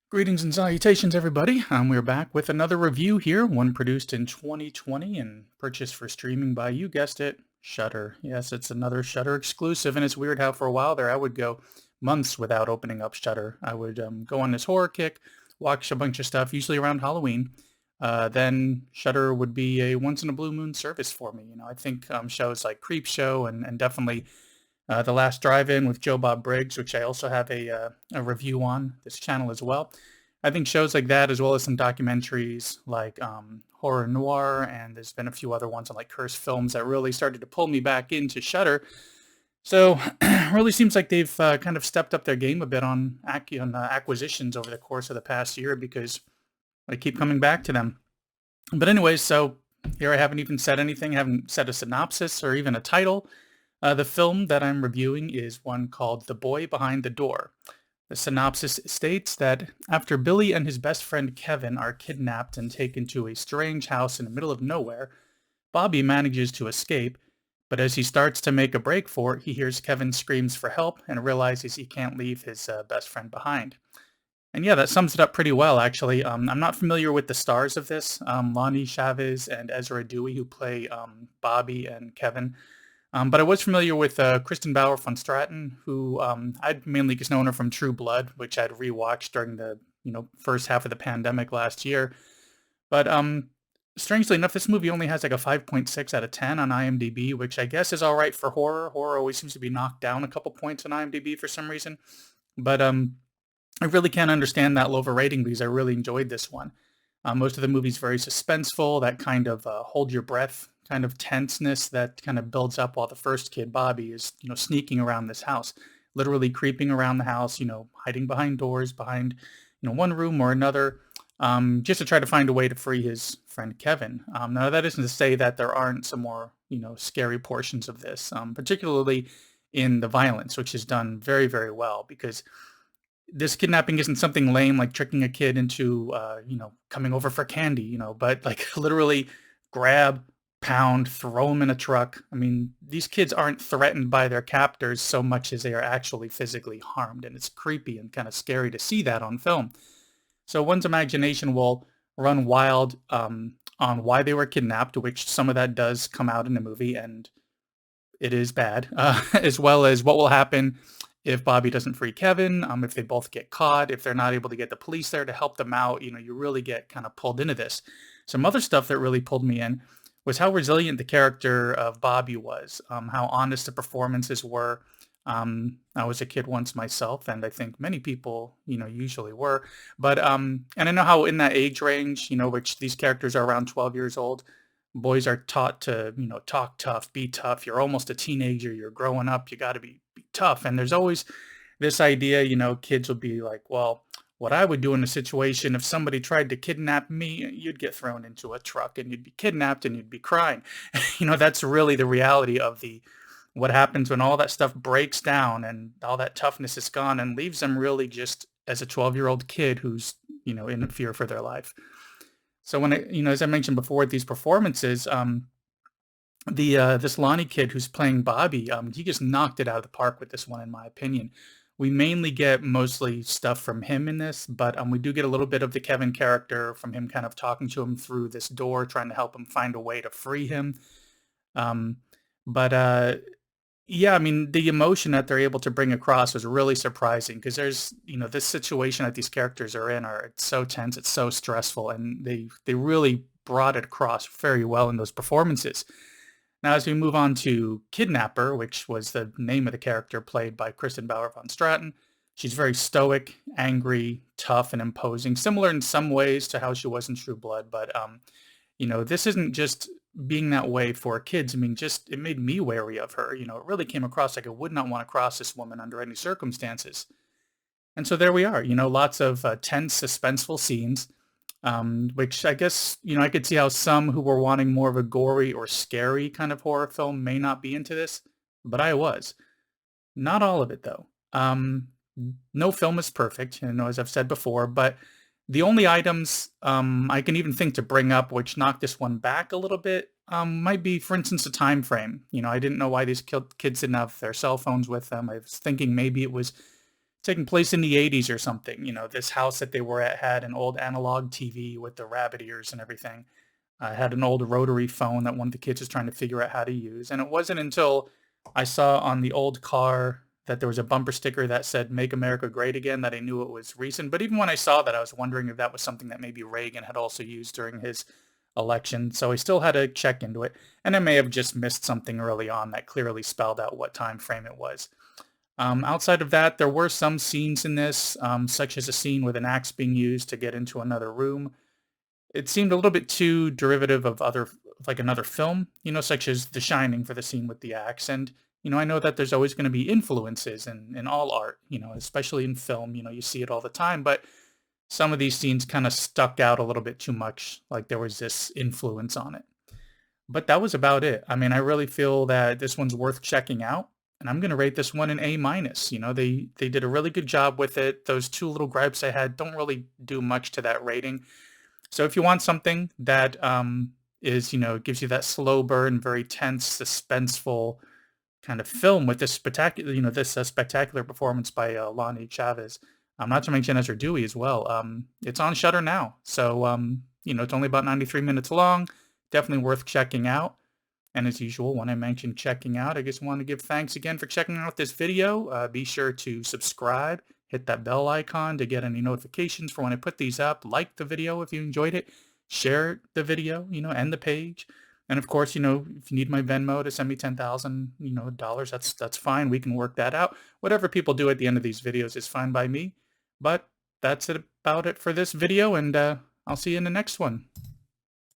Greetings and salutations, everybody. We're back with another review here, one produced in 2020 and purchased for streaming by, you guessed it, Shudder. Yes, it's another Shudder exclusive, and it's weird how for a while there I would go months without opening up Shudder. I would go on this horror kick, watch a bunch of stuff, usually around Halloween. Then Shudder would be a once in a blue moon service for me. I think shows like Creep Show and definitely The Last Drive-In with Joe Bob Briggs, which I also have a review on this channel as well. I think shows like that, as well as some documentaries like Horror Noir, and there's been a few other ones on like cursed films that really started to pull me back into Shudder. So it really seems like they've kind of stepped up their game a bit on acquisitions over the course of the past year because I keep coming back to them. But anyways, so here I haven't even said anything, haven't said a synopsis or even a title. The film that I'm reviewing is one called The Boy Behind the Door. The synopsis states that after Billy and his best friend Kevin are kidnapped and taken to a strange house in the middle of nowhere, Bobby manages to escape, but as he starts to make a break for it, he hears Kevin's screams for help and realizes he can't leave his best friend behind. And yeah, that sums it up pretty well, actually. I'm not familiar with the stars of this, Lonnie Chavis and Ezra Dewey, who play Bobby and Kevin. But I was familiar with Kristin Bauer von Straten, who I'd mainly just known her from True Blood, which I'd rewatched during the first half of the pandemic last year. But strangely enough, this movie only has like a 5.6 out of 10 on IMDb, which I guess is all right for horror. Horror always seems to be knocked down a couple points on IMDb for some reason. But I really can't understand that low of a rating because I really enjoyed this one. Most of the movie's very suspenseful, that kind of hold your breath kind of tenseness that kind of builds up while the first kid, Bobby, is, sneaking around this house, literally creeping around the house, hiding behind doors, behind, one room or another, just to try to find a way to free his friend Kevin. Now, that isn't to say that there aren't some more, scary portions of this, particularly in the violence, which is done very, very well because this kidnapping isn't something lame like tricking a kid into, coming over for candy, but like literally grab, pound, throw them in a truck. I mean, these kids aren't threatened by their captors so much as they are actually physically harmed, and it's creepy and kind of scary to see that on film. So one's imagination will run wild on why they were kidnapped, which some of that does come out in the movie, and it is bad, as well as what will happen if Bobby doesn't free Kevin, if they both get caught, if they're not able to get the police there to help them out, you really get kind of pulled into this. Some other stuff that really pulled me in was how resilient the character of Bobby was, how honest the performances were. I was a kid once myself, and I think many people, usually were. But and I know how in that age range, which these characters are around 12 years old, boys are taught to, talk tough, be tough. You're almost a teenager. You're growing up. You got to be tough. And there's always this idea, kids will be like, well, what I would do in a situation if somebody tried to kidnap me, you'd get thrown into a truck and you'd be kidnapped and you'd be crying. That's really the reality of what happens when all that stuff breaks down and all that toughness is gone and leaves them really just as a 12-year-old kid who's, in fear for their life. So when as I mentioned before, these performances, the this Lonnie kid who's playing Bobby, he just knocked it out of the park with this one, in my opinion. We mainly get mostly stuff from him in this, but we do get a little bit of the Kevin character from him kind of talking to him through this door, trying to help him find a way to free him. Um, but yeah, I mean, the emotion that they're able to bring across was really surprising because there's, this situation that these characters are in it's so tense, it's so stressful, and they really brought it across very well in those performances. Now, as we move on to Kidnapper, which was the name of the character played by Kristin Bauer von Straten, she's very stoic, angry, tough, and imposing, similar in some ways to how she was in True Blood. But, this isn't just being that way for kids. I mean, just it made me wary of her. It really came across like I would not want to cross this woman under any circumstances. And so there we are, lots of tense, suspenseful scenes. Which I guess, I could see how some who were wanting more of a gory or scary kind of horror film may not be into this, but I was. Not all of it, though. No film is perfect, as I've said before, but the only items I can even think to bring up which knock this one back a little bit might be, for instance, the time frame. I didn't know why these kids didn't have their cell phones with them. I was thinking maybe it was taking place in the 80s or something. You know, this house that they were at had an old analog TV with the rabbit ears and everything. I had an old rotary phone that one of the kids was trying to figure out how to use. And it wasn't until I saw on the old car that there was a bumper sticker that said "Make America Great Again" that I knew it was recent. But even when I saw that, I was wondering if that was something that maybe Reagan had also used during his election. So I still had to check into it. And I may have just missed something early on that clearly spelled out what time frame it was. Outside of that, there were some scenes in this, such as a scene with an axe being used to get into another room. It seemed a little bit too derivative of like another film, such as The Shining for the scene with the axe. And, I know that there's always going to be influences in all art, especially in film, you see it all the time. But some of these scenes kind of stuck out a little bit too much, like there was this influence on it. But that was about it. I mean, I really feel that this one's worth checking out, and I'm going to rate this one an A minus. They did a really good job with it. Those two little gripes I had don't really do much to that rating. So if you want something that gives you that slow burn, very tense, suspenseful kind of film with this spectacular, spectacular performance by Lonnie Chavis, not to mention Ezra Dewey as well. It's on Shudder now, so it's only about 93 minutes long. Definitely worth checking out. And as usual, when I mention checking out, I just want to give thanks again for checking out this video. Be sure to subscribe, hit that bell icon to get any notifications for when I put these up. Like the video if you enjoyed it. Share the video, and the page. And of course, if you need my Venmo to send me $10,000, dollars, that's fine. We can work that out. Whatever people do at the end of these videos is fine by me. But that's about it for this video, and I'll see you in the next one.